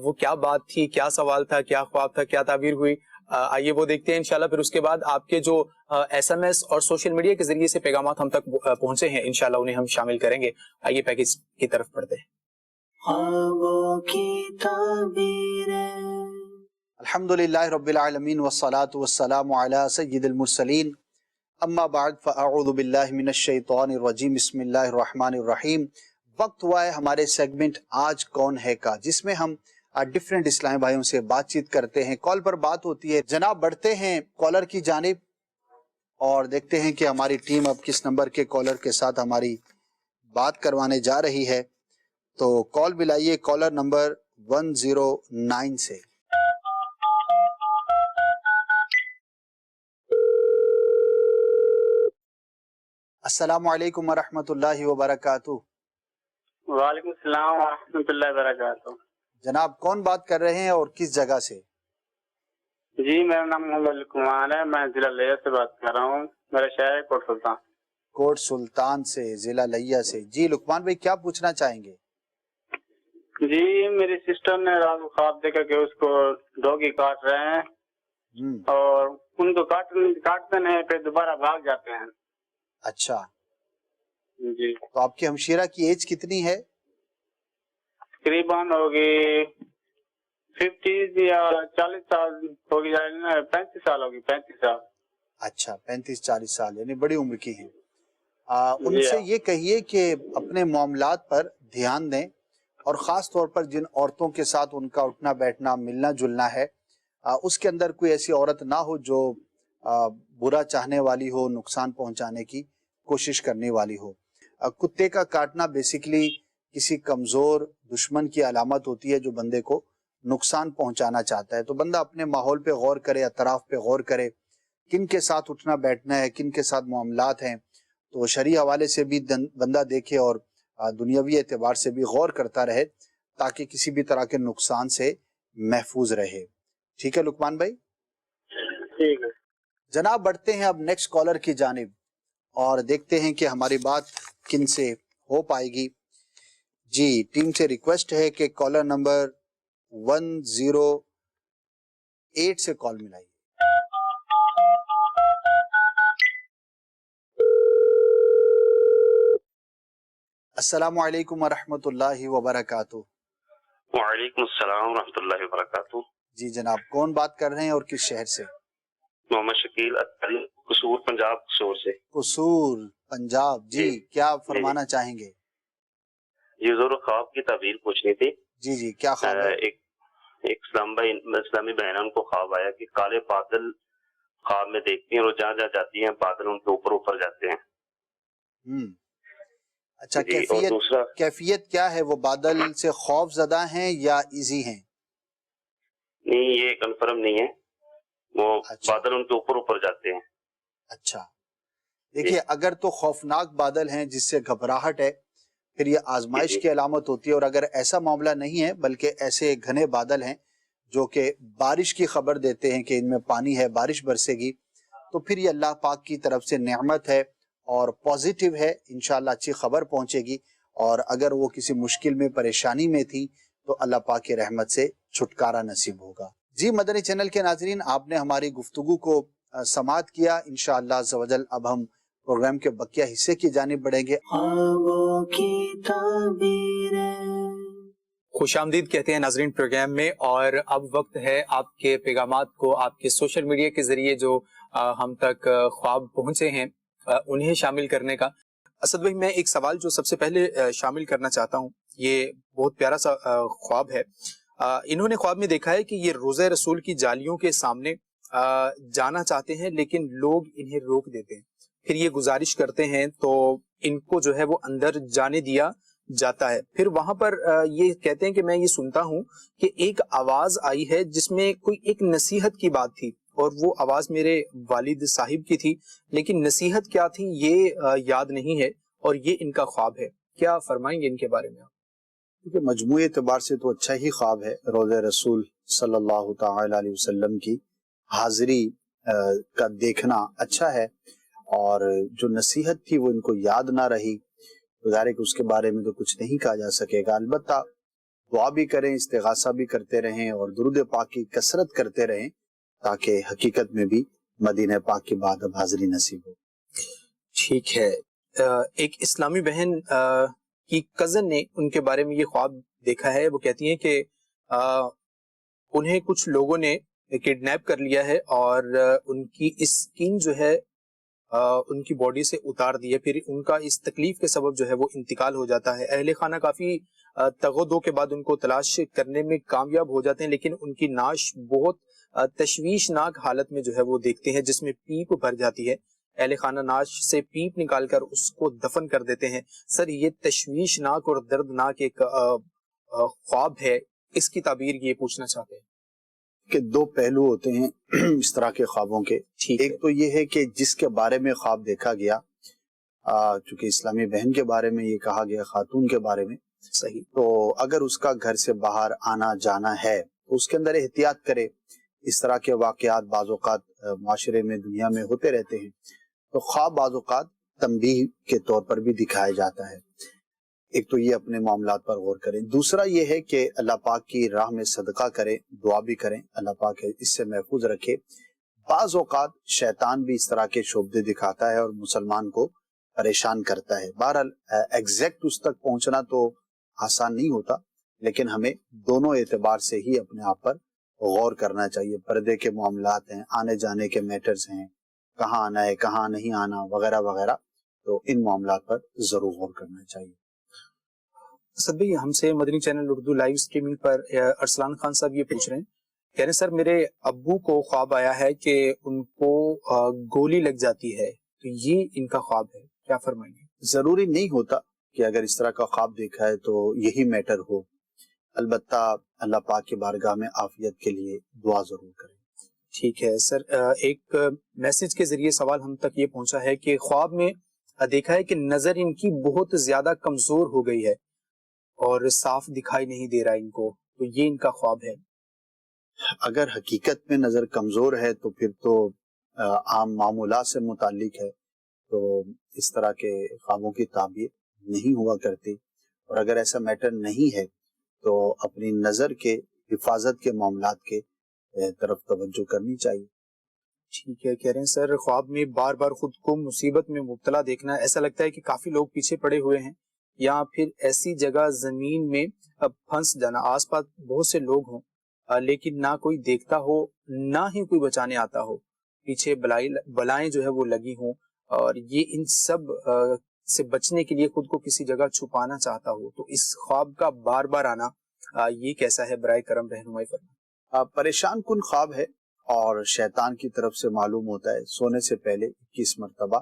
S11: وہ کیا بات تھی، کیا سوال تھا، کیا خواب تھا، کیا تعبیر ہوئی، آئیے وہ دیکھتے ہیں انشاءاللہ. پھر اس کے بعد آپ کے جو ایس ایم ایس اور سوشل میڈیا کے ذریعے سے پیغامات ہم تک پہنچے ہیں انشاءاللہ انہیں ہم شامل کریں گے. آئیے پیکج کی طرف پڑھتے ہیں.
S1: الحمدللہ رب العالمین والصلاة والسلام علی سید المرسلین، اما بعد فاعوذ باللہ من الشیطان الرجیم، بسم اللہ الرحمن الرحیم. وقت ہوا ہے ہمارے سیگمنٹ آج کون ہے کا، جس میں ہم ڈیفرنٹ اسلامی بھائیوں سے بات چیت کرتے ہیں. کال پر بات ہوتی ہے. جناب بڑھتے ہیں کالر کی جانب اور دیکھتے ہیں کہ ہماری ٹیم اب کس نمبر کے کالر کے ساتھ ہماری بات کروانے جا رہی ہے. تو کال ملائیے کالر نمبر 109 سے. السلام علیکم ورحمۃ اللہ وبرکاتہ.
S17: وعلیکم السلام ورحمۃ اللہ وبرکاتہ.
S1: جناب کون بات کر رہے ہیں اور کس جگہ سے؟
S17: جی میرا نام محمد علی کمار ہے، میں ضلع لیا سے بات کر رہا ہوں، میرا شہر ہے کوٹ سلطان۔
S1: کوٹ سلطان سے، ضلع لیا سے۔ جی لقمان بھائی کیا پوچھنا چاہیں گے؟
S17: جی میری سسٹر نے رات کو خواب دیکھا کہ اس کو ڈوگی کاٹ رہے ہیں اور ان کو کاٹتے نہیں پھر دوبارہ بھاگ جاتے ہیں۔
S1: اچھا
S17: جی
S1: تو آپ کی ہمشیرہ کی ایج کتنی ہے؟
S17: تقریباً ہوگی 50 یا 40 سال ہوگی، 35 سال ہوگی، 35 سال۔
S1: اچھا 35-40 سال، یعنی بڑی عمر کی ہیں۔ ان سے یہ کہیے کہ اپنے معاملات پر دھیان دیں، اور خاص طور پر جن عورتوں کے ساتھ ان کا اٹھنا بیٹھنا ملنا جلنا ہے اس کے اندر کوئی ایسی عورت نہ ہو جو برا چاہنے والی ہو، نقصان پہنچانے کی کوشش کرنے والی ہو۔ کتے کا کاٹنا بیسیکلی کسی کمزور دشمن کی علامت ہوتی ہے جو بندے کو نقصان پہنچانا چاہتا ہے۔ تو بندہ اپنے ماحول پہ غور کرے، اطراف پہ غور کرے، کن کے ساتھ اٹھنا بیٹھنا ہے، کن کے ساتھ معاملات ہیں، تو شرعی حوالے سے بھی بندہ دیکھے اور دنیاوی اعتبار سے بھی غور کرتا رہے تاکہ کسی بھی طرح کے نقصان سے محفوظ رہے۔ ٹھیک ہے لقمان بھائی؟
S17: ٹھیک ہے
S1: جناب، بڑھتے ہیں اب نیکسٹ کالر کی جانب اور دیکھتے ہیں کہ ہماری بات کن سے ہو پائے گی۔ جی ٹیم سے ریکویسٹ ہے کہ کالر نمبر 108 سے کال ملائیے۔ السلام علیکم ورحمۃ اللہ وبرکاتہ۔
S18: وعلیکم السلام ورحمۃ اللہ وبرکاتہ۔
S1: جی جناب کون بات کر رہے ہیں اور کس شہر سے؟
S18: محمد شکیل اطہری، قصور پنجاب، قصور سے۔
S1: قصور پنجاب، جی کیا فرمانا چاہیں گے؟
S18: یہ ضرور خواب کی تعبیر پوچھنی تھی۔
S1: جی جی کیا خواب ہے؟
S18: ایک اسلامی بہن ان کو خواب آیا کہ کالے بادل خواب میں دیکھتی ہیں اور جہاں جہاں جاتی ہیں بادل ان کے اوپر جاتے ہیں۔
S1: اچھا کیفیت کیا ہے؟ وہ بادل سے خوف زدہ ہیں یا ایزی ہیں؟
S18: نہیں یہ کنفرم نہیں ہے، وہ بادل ان کے اوپر جاتے ہیں۔
S1: اچھا دیکھیے اگر تو خوفناک بادل ہیں جس سے گھبراہٹ ہے پھر یہ آزمائش کی علامت ہوتی ہے، اور اگر ایسا معاملہ نہیں ہے بلکہ ایسے گھنے بادل ہیں جو کہ بارش کی خبر دیتے ہیں کہ ان میں پانی ہے، بارش برسے گی، تو پھر یہ اللہ پاک کی طرف سے نعمت ہے اور پازیٹیو ہے، انشاءاللہ اچھی خبر پہنچے گی۔ اور اگر وہ کسی مشکل میں پریشانی میں تھی تو اللہ پاک کی رحمت سے چھٹکارا نصیب ہوگا۔ جی مدنی چینل کے ناظرین، آپ نے ہماری گفتگو کو سماعت کیا، انشاءاللہ عز و جل اب ہم پروگرام کے بقیہ حصے کی جانب بڑھیں گے۔
S11: خوش آمدید کہتے ہیں ناظرین پروگرام میں، اور اب وقت ہے آپ کے پیغامات کو آپ کے سوشل میڈیا کے ذریعے جو ہم تک خواب پہنچے ہیں انہیں شامل کرنے کا۔ اسد بھائی میں ایک سوال جو سب سے پہلے شامل کرنا چاہتا ہوں، یہ بہت پیارا سا خواب ہے۔ انہوں نے خواب میں دیکھا ہے کہ یہ روضہ رسول کی جالیوں کے سامنے جانا چاہتے ہیں لیکن لوگ انہیں روک دیتے ہیں، پھر یہ گزارش کرتے ہیں تو ان کو جو ہے وہ اندر جانے دیا جاتا ہے۔ پھر وہاں پر یہ کہتے ہیں کہ میں یہ سنتا ہوں کہ ایک آواز آئی ہے جس میں کوئی ایک نصیحت کی بات تھی، اور وہ آواز میرے والد صاحب کی تھی، لیکن نصیحت کیا تھی یہ یاد نہیں ہے، اور یہ ان کا خواب ہے۔ کیا فرمائیں گے ان کے بارے میں آپ؟
S1: کیونکہ مجموعی اعتبار سے تو اچھا ہی خواب ہے، روضہ رسول صلی اللہ تعالی علیہ وسلم کی حاضری کا دیکھنا اچھا ہے، اور جو نصیحت تھی وہ ان کو یاد نہ رہی، ظاہر ہے کہ اس کے بارے میں تو کچھ نہیں کہا جا سکے گا۔ البتہ دعا بھی کریں، استغاثہ بھی کرتے رہیں، اور درود پاک کی کثرت کرتے رہیں تاکہ حقیقت میں بھی مدینہ پاک کے بعد اب حاضری نصیب ہو۔
S11: ٹھیک ہے۔ ایک اسلامی بہن کی کزن نے ان کے بارے میں یہ خواب دیکھا ہے، وہ کہتی ہیں کہ انہیں کچھ لوگوں نے کڈنیپ کر لیا ہے اور ان کی اسکن جو ہے ان کی باڈی سے اتار دی ہے، پھر ان کا اس تکلیف کے سبب جو ہے وہ انتقال ہو جاتا ہے۔ اہل خانہ کافی تغدو کے بعد ان کو تلاش کرنے میں کامیاب ہو جاتے ہیں، لیکن ان کی نعش بہت تشویشناک حالت میں جو ہے وہ دیکھتے ہیں جس میں پیپ بھر جاتی ہے۔ اہل خانہ نعش سے پیپ نکال کر اس کو دفن کر دیتے ہیں۔ سر یہ تشویشناک اور دردناک ایک خواب ہے، اس کی تعبیر یہ پوچھنا چاہتے ہیں
S1: کہ دو پہلو ہوتے ہیں اس طرح کے خوابوں کے۔ ایک تو یہ ہے کہ جس کے بارے میں خواب دیکھا گیا، چونکہ اسلامی بہن کے بارے میں یہ کہا گیا، خاتون کے بارے میں،
S11: صحیح.
S1: تو اگر اس کا گھر سے باہر آنا جانا ہے تو اس کے اندر احتیاط کرے. اس طرح کے واقعات بعض اوقات معاشرے میں دنیا میں ہوتے رہتے ہیں، تو خواب بعض اوقات تنبیہ کے طور پر بھی دکھایا جاتا ہے. ایک تو یہ اپنے معاملات پر غور کریں. دوسرا یہ ہے کہ اللہ پاک کی راہ میں صدقہ کریں، دعا بھی کریں، اللہ پاک اس سے محفوظ رکھے. بعض اوقات شیطان بھی اس طرح کے شعبے دکھاتا ہے اور مسلمان کو پریشان کرتا ہے. بہرحال ایگزیکٹ اس تک پہنچنا تو آسان نہیں ہوتا، لیکن ہمیں دونوں اعتبار سے ہی اپنے آپ پر غور کرنا چاہیے. پردے کے معاملات ہیں، آنے جانے کے میٹرز ہیں، کہاں آنا ہے کہاں نہیں آنا وغیرہ وغیرہ، تو ان معاملات پر ضرور غور کرنا چاہیے.
S11: اسد بھائی، ہم سے مدنی چینل اردو لائیو اسٹریمنگ پر ارسلان خان صاحب یہ پوچھ رہے ہیں، کہہ رہے ہیں سر میرے ابو کو خواب آیا ہے کہ ان کو گولی لگ جاتی ہے، تو یہ ان کا خواب ہے، کیا فرمائیں گے؟
S1: ضروری نہیں ہوتا کہ اگر اس طرح کا خواب دیکھا ہے تو یہی میٹر ہو. البتہ اللہ پاک کی بارگاہ میں عافیت کے لیے دعا ضرور کریں.
S11: ٹھیک ہے سر. ایک میسج کے ذریعے سوال ہم تک یہ پہنچا ہے کہ خواب میں دیکھا ہے کہ نظر ان کی بہت زیادہ کمزور ہو گئی ہے اور صاف دکھائی نہیں دے رہا ان کو، تو یہ ان کا خواب ہے.
S1: اگر حقیقت میں نظر کمزور ہے تو پھر تو عام معمولات سے متعلق ہے، تو اس طرح کے خوابوں کی تعبیر نہیں ہوا کرتی. اور اگر ایسا میٹر نہیں ہے تو اپنی نظر کے حفاظت کے معاملات کے طرف توجہ کرنی چاہیے.
S11: ٹھیک ہے. کہہ رہے ہیں سر خواب میں بار بار خود کو مصیبت میں مبتلا دیکھنا، ایسا لگتا ہے کہ کافی لوگ پیچھے پڑے ہوئے ہیں، یا پھر ایسی جگہ زمین میں پھنس جانا، آس پاس بہت سے لوگ ہوں لیکن نہ کوئی دیکھتا ہو نہ ہی کوئی بچانے آتا ہو، پیچھے بلائیں جو ہے وہ لگی ہوں، اور یہ ان سب سے بچنے کے لیے خود کو کسی جگہ چھپانا چاہتا ہو، تو اس خواب کا بار بار آنا یہ کیسا ہے؟ برائے کرم رہنمائی فرمائیں.
S1: پریشان کن خواب ہے اور شیطان کی طرف سے معلوم ہوتا ہے. سونے سے پہلے 21 مرتبہ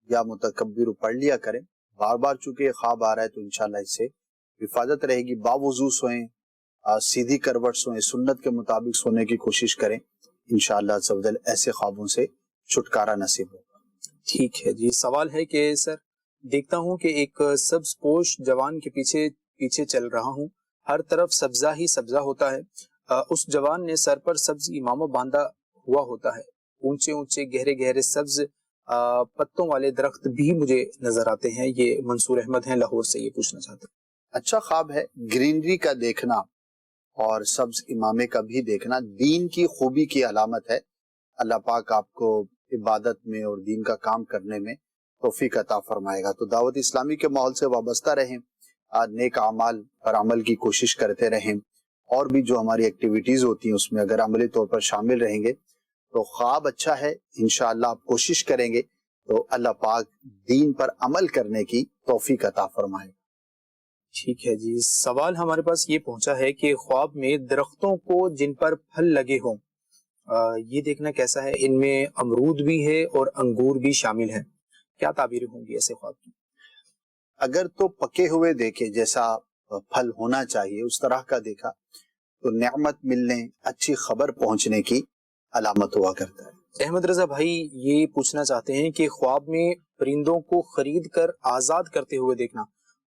S1: یا متکبر پڑھ لیا کریں. بار بار چونکہ یہ خواب آ رہا ہے تو انشاءاللہ اس سے حفاظت رہے گی. باوضو سوئیں، سیدھی کروٹ سوئیں، سنت کے مطابق سونے کی کوشش کریں، انشاءاللہ عز و جل ایسے خوابوں سے چھٹکارا نصیب ہوگا.
S11: ٹھیک ہے جی. سوال ہے کہ سر دیکھتا ہوں کہ ایک سبز پوش جوان کے پیچھے چل رہا ہوں، ہر طرف سبزہ ہی سبزہ ہوتا ہے. اس جوان نے سر پر سبز امامہ باندھا ہوا ہوتا ہے. اونچے اونچے گہرے گہرے سبز پتوں والے درخت بھی مجھے نظر آتے ہیں. یہ منصور احمد ہیں لاہور سے، یہ پوچھنا چاہتے ہیں.
S1: اچھا خواب ہے. گرینری کا دیکھنا اور سبز امامے کا بھی دیکھنا دین کی خوبی کی علامت ہے. اللہ پاک آپ کو عبادت میں اور دین کا کام کرنے میں توفیق عطا فرمائے گا. تو دعوت اسلامی کے ماحول سے وابستہ رہیں، نیک اعمال پر عمل کی کوشش کرتے رہیں، اور بھی جو ہماری ایکٹیویٹیز ہوتی ہیں اس میں اگر عملی طور پر شامل رہیں گے تو خواب اچھا ہے. انشاءاللہ آپ کوشش کریں گے تو اللہ پاک دین پر عمل کرنے کی توفیق عطا فرمائے.
S11: ٹھیک ہے جی. سوال ہمارے پاس یہ پہنچا ہے کہ خواب میں درختوں کو جن پر پھل لگے ہوں یہ دیکھنا کیسا ہے؟ ان میں امرود بھی ہے اور انگور بھی شامل ہیں، کیا تعبیریں ہوں گی ایسے خواب کی؟
S1: اگر تو پکے ہوئے دیکھے، جیسا پھل ہونا چاہیے اس طرح کا دیکھا تو نعمت ملنے، اچھی خبر پہنچنے کی علامت ہوا کرتا ہے.
S11: احمد رضا بھائی یہ پوچھنا چاہتے ہیں کہ خواب میں پرندوں کو خرید کر آزاد کرتے ہوئے دیکھنا،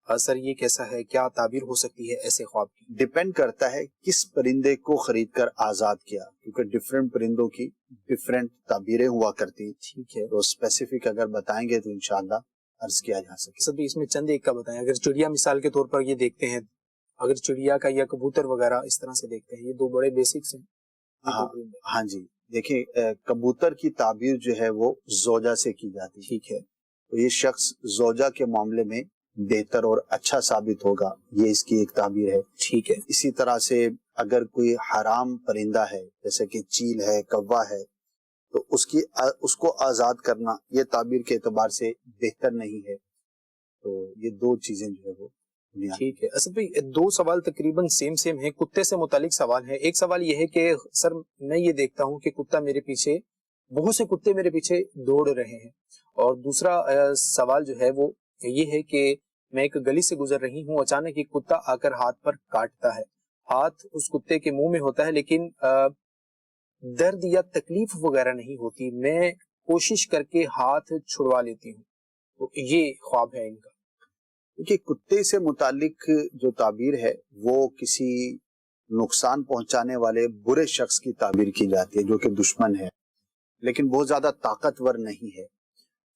S11: سر یہ کیسا ہے؟ کیا تعبیر ہو سکتی ہے ایسے خواب کی؟
S1: ڈیپینڈ کرتا ہے کس پرندے کو خرید کر آزاد کیا، کیونکہ ڈیفرنٹ پرندوں کی ڈیفرنٹ تعبیریں ہوا کرتی ہیں.
S11: ٹھیک ہے.
S1: تو اسپیسیفک اگر بتائیں گے تو انشاءاللہ عرض کیا جا سکے.
S11: سب اس میں چند ایک کا بتائیں. اگر چڑیا مثال کے طور پر یہ دیکھتے ہیں، اگر چڑیا کا یا کبوتر وغیرہ اس طرح سے دیکھتے ہیں، یہ دو بڑے بیسکس ہیں.
S1: ہاں جی. دیکھیں کبوتر کی تعبیر جو ہے وہ زوجہ سے کی جاتی ہے.
S11: ٹھیک ہے.
S1: تو یہ شخص زوجہ کے معاملے میں بہتر اور اچھا ثابت ہوگا، یہ اس کی ایک تعبیر ہے.
S11: ٹھیک ہے.
S1: اسی طرح سے اگر کوئی حرام پرندہ ہے جیسے کہ چیل ہے، کوا ہے، تو اس کو آزاد کرنا یہ تعبیر کے اعتبار سے بہتر نہیں ہے. تو یہ دو چیزیں جو ہے وہ
S11: ٹھیک ہے. اسد بھائی دو سوال تقریباً سیم ہیں، کتے سے متعلق سوال ہے. ایک سوال یہ ہے کہ سر میں یہ دیکھتا ہوں کہ کتا میرے پیچھے، بہت سے کتے میرے پیچھے دوڑ رہے ہیں. اور دوسرا سوال جو ہے وہ یہ ہے کہ میں ایک گلی سے گزر رہی ہوں، اچانک ایک کتا آ کر ہاتھ پر کاٹتا ہے. ہاتھ اس کتے کے منہ میں ہوتا ہے لیکن درد یا تکلیف وغیرہ نہیں ہوتی. میں کوشش کر کے ہاتھ چھڑوا لیتی ہوں. تو یہ خواب ہے ان کا.
S1: کہ کتے سے متعلق جو تعبیر ہے وہ کسی نقصان پہنچانے والے برے شخص کی تعبیر کی جاتی ہے جو کہ دشمن ہے، لیکن بہت زیادہ طاقتور نہیں ہے.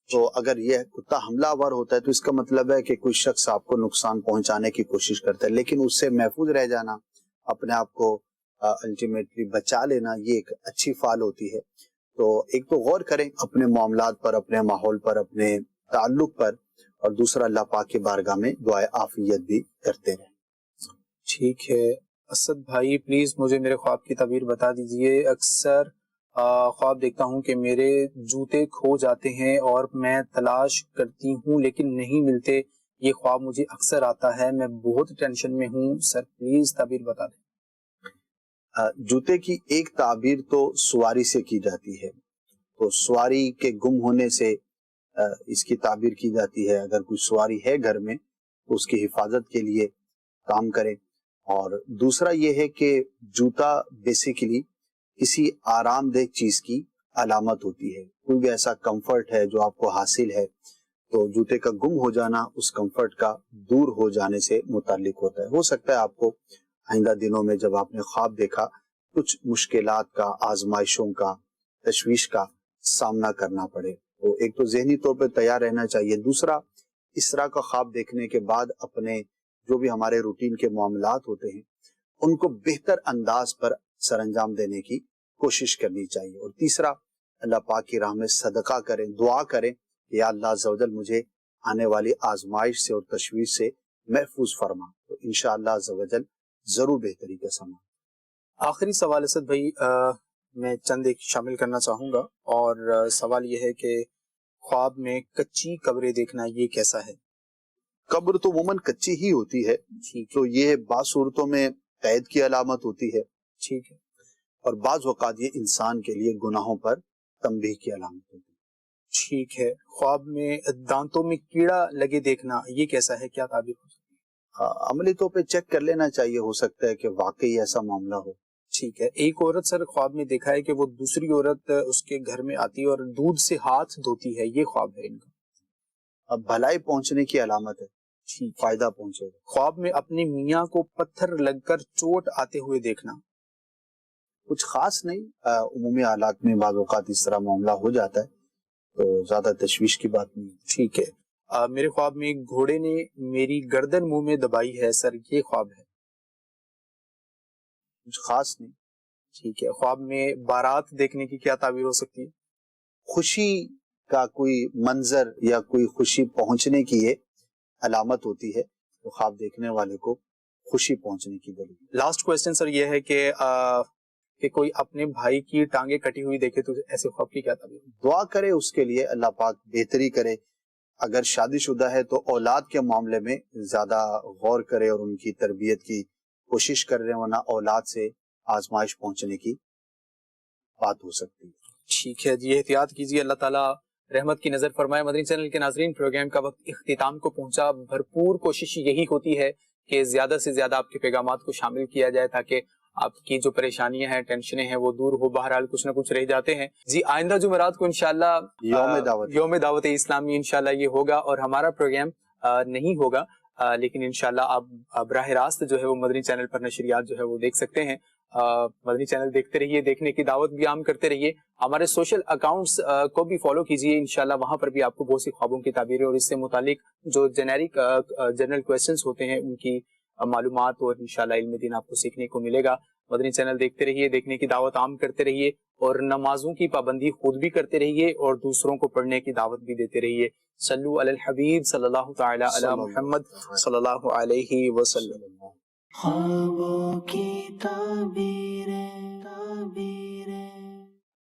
S1: تو اگر یہ کتا حملہ آور ہوتا ہے تو اس کا مطلب ہے کہ کوئی شخص آپ کو نقصان پہنچانے کی کوشش کرتا ہے، لیکن اس سے محفوظ رہ جانا، اپنے آپ کو الٹیمیٹلی بچا لینا، یہ ایک اچھی فعال ہوتی ہے. تو ایک تو غور کریں اپنے معاملات پر، اپنے ماحول پر، اپنے تعلق پر، اور دوسرا اللہ پاک کی بارگاہ میں دعائے عافیت بھی کرتے رہیں.
S11: ٹھیک ہے اسد بھائی، پلیز مجھے میرے خواب کی تعبیر بتا دیجئے. اکثر خواب دیکھتا ہوں کہ میرے جوتے کھو جاتے ہیں اور میں تلاش کرتی ہوں لیکن نہیں ملتے. یہ خواب مجھے اکثر آتا ہے، میں بہت ٹینشن میں ہوں. سر پلیز تعبیر بتا دیں.
S1: جوتے کی ایک تعبیر تو سواری سے کی جاتی ہے، تو سواری کے گم ہونے سے اس کی تعبیر کی جاتی ہے. اگر کوئی سواری ہے گھر میں تو اس کی حفاظت کے لیے کام کرے. اور دوسرا یہ ہے کہ جوتا بیسیکلی کسی آرام دہ چیز کی علامت ہوتی ہے. کوئی بھی ایسا کمفرٹ ہے جو آپ کو حاصل ہے تو جوتے کا گم ہو جانا اس کمفرٹ کا دور ہو جانے سے متعلق ہوتا ہے. ہو سکتا ہے آپ کو آئندہ دنوں میں جب آپ نے خواب دیکھا کچھ مشکلات کا، آزمائشوں کا، تشویش کا سامنا کرنا پڑے. تو ایک تو ذہنی طور پہ تیار رہنا چاہیے. دوسرا، اس طرح کا خواب دیکھنے کے بعد اپنے جو بھی ہمارے روٹین کے معاملات ہوتے ہیں ان کو بہتر انداز پر سر انجام دینے کی کوشش کرنی چاہیے. اور تیسرا، اللہ پاک کی راہ میں صدقہ کریں، دعا کریں کہ یا اللہ عز و جل مجھے آنے والی آزمائش سے اور تشویش سے محفوظ فرما. تو انشاءاللہ عز و جل ضرور بہتری کا سامان.
S11: آخری سوال اسد بھائی میں چند ایک شامل کرنا چاہوں گا، اور سوال یہ ہے کہ خواب میں کچی قبریں دیکھنا یہ کیسا ہے؟
S1: قبر تو عموماً کچی ہی ہوتی ہے، تو یہ بعض صورتوں میں قید کی علامت ہوتی ہے،
S11: ٹھیک ہے،
S1: اور بعض اوقات یہ انسان کے لیے گناہوں پر تنبیہ کی علامت ہوتی ہے.
S11: ٹھیک ہے. خواب میں دانتوں میں کیڑا لگے دیکھنا یہ کیسا ہے، کیا تعبیر ہو سکتی ہے؟
S1: عملی طور پہ چیک کر لینا چاہیے، ہو سکتا ہے کہ واقعی ایسا معاملہ ہو.
S11: ٹھیک ہے. ایک عورت سر خواب میں دیکھا ہے کہ وہ دوسری عورت اس کے گھر میں آتی ہے اور دودھ سے ہاتھ دھوتی ہے، یہ خواب ہے ان کا؟
S1: اب بھلائی پہنچنے کی علامت ہے، فائدہ پہنچے گا.
S11: خواب میں اپنے میاں کو پتھر لگ کر چوٹ آتے ہوئے دیکھنا؟
S1: کچھ خاص نہیں، عمومی حالات میں بعض اوقات اس طرح معاملہ ہو جاتا ہے، تو زیادہ تشویش کی بات نہیں.
S11: ٹھیک ہے. میرے خواب میں ایک گھوڑے نے میری گردن منہ میں دبائی ہے، سر یہ خواب ہے؟
S1: کچھ خاص نہیں.
S11: ٹھیک ہے. خواب میں بارات دیکھنے کی کیا تعبیر ہو سکتی ہے؟
S1: خوشی کا کوئی منظر یا کوئی خوشی پہنچنے کی یہ علامت ہوتی ہے، تو خواب دیکھنے والے کو خوشی پہنچنے کی دلیل.
S11: لاسٹ کویسچن سر یہ ہے کہ کوئی اپنے بھائی کی ٹانگیں کٹی ہوئی دیکھے تو ایسے خواب کی کیا تعبیر؟
S1: دعا کرے اس کے لیے، اللہ پاک بہتری کرے. اگر شادی شدہ ہے تو اولاد کے معاملے میں زیادہ غور کرے اور ان کی تربیت کی کوشش کر رہے ہیں، ورنہ اولاد سے آزمائش پہنچنے کی بات ہو سکتی ہے.
S11: ٹھیک ہے جی، احتیاط کیجیے. اللہ تعالیٰ رحمت کی نظر فرمائے. مدنی چینل کے ناظرین، پروگرام کا وقت اختتام کو پہنچا. بھرپور کوشش یہی ہوتی ہے کہ زیادہ سے زیادہ آپ کے پیغامات کو شامل کیا جائے تاکہ آپ کی جو پریشانیاں ہیں، ٹینشنیں ہیں، وہ دور ہو. بہرحال کچھ نہ کچھ رہ جاتے ہیں. جی آئندہ جمعرات کو انشاءاللہ یوم دعوت اسلامی انشاءاللہ یہ ہوگا، اور ہمارا پروگرام نہیں ہوگا، لیکن انشاءاللہ آپ براہ راست جو ہے وہ مدنی چینل پر نشریات جو ہے وہ دیکھ سکتے ہیں. مدنی چینل دیکھتے رہیے، دیکھنے کی دعوت بھی عام کرتے رہیے. ہمارے سوشل اکاؤنٹس کو بھی فالو کیجیے. انشاءاللہ وہاں پر بھی آپ کو بہت سی خوابوں کی تعبیریں اور اس سے متعلق جو جنرل کویسچنس ہوتے ہیں ان کی معلومات اور انشاءاللہ علم دین آپ کو سیکھنے کو ملے گا. مدنی چینل دیکھتے رہیے، دیکھنے کی دعوت عام کرتے رہیے، اور نمازوں کی پابندی خود بھی کرتے رہیے اور دوسروں کو پڑھنے کی دعوت بھی دیتے رہیے. صلو علی الحبیب صلی اللہ تعالی علی محمد صلی اللہ علیہ وسلم.
S8: خوابوں کی تعبیر